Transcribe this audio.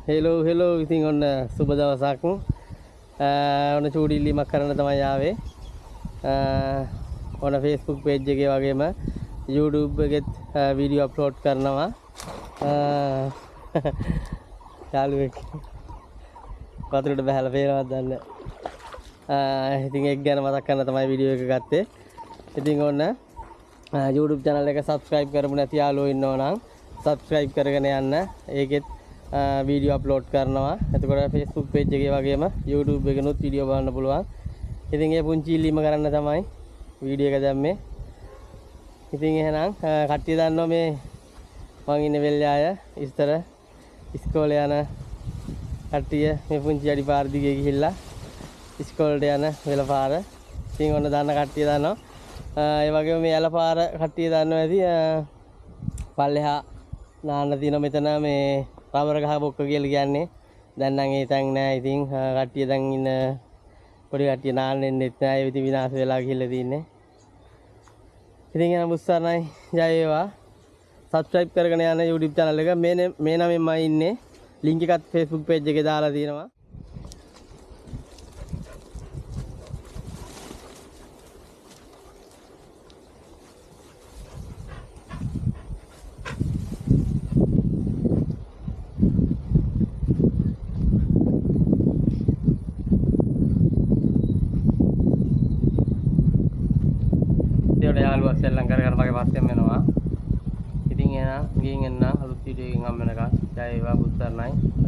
Hello ඉතින් ඔන්න සුබ දවසක්. ඔන්න චූටි ඉල්ලීමක් කරන්න තමයි ආවේ. ඔන්න Facebook page එකේ වගේම YouTube එකෙත් වීඩියෝ අප්ලෝඩ් කරනවා. යාළුවෙක් වතුරට බහලා පේනවද දන්නේ නැහැ. ඉතින් ඒක ගැන මතක් කරන්න තමයි වීඩියෝ එක ගත්තේ. ඉතින් ඔන්න YouTube channel එක subscribe කරමු නැති යාළුවෝ ඉන්නවා නම් subscribe කරගෙන යන්න. ඒකෙත් වීඩියෝ අප්ලෝඩ් කරනවා. එතකොට Facebook page එකේ වගේම YouTube එකනොත් වීඩියෝ බලන්න පුළුවන්. ඉතින් ඒ පුංචි ඉල්ලීම කරන්න තමයි වීඩියෝ එක දැම්මේ. ඉතින් එහෙනම් කට්ටිය දන්නවා මේ මං ඉන්නේ වෙල්යාය ඉස්තර ඉස්කෝලේ යන කට්ටිය මේ පුංචි අඩි පාර දිගේ ගිහිල්ලා ඉස්කෝලේට යන වෙල පාර. ඉතින් ඔන්න දන්න කට්ටිය දන්නවා. ඒ වගේම මේ යල පාර කට්ටිය දන්නවා ඇති. පල්ලෙහා නාන්න තියෙන මෙතන මේ රබර ගහ බොක්ක කියලා කියන්නේ. දැන් නම් ඒ තැන් නෑ. ඉතින් කට්ටිය දැන් ඉන්න පොඩි කට්ටිය නාන්නෙත් නෑ. ඒ ඉතින් විනාශ වෙලා ගිහිල්ලා තින්නේ. ඉතින් එන බුස්සarnයි ජය වේවා. subscribe කරගෙන යන්න YouTube channel එක. මේ නමෙන් මම ඉන්නේ. link එකත් Facebook page එකේ දාලා තියෙනවා. යාළුවා සෙල්ලම් කරගෙන වගේ පස්සෙන් වෙනවා. ඉතින් එහෙනම් ගිහින් එන්න අලුත් වීඩියෝ එකකින් හම්බ වෙනකන් ජය වේවා බුස්සarnයි.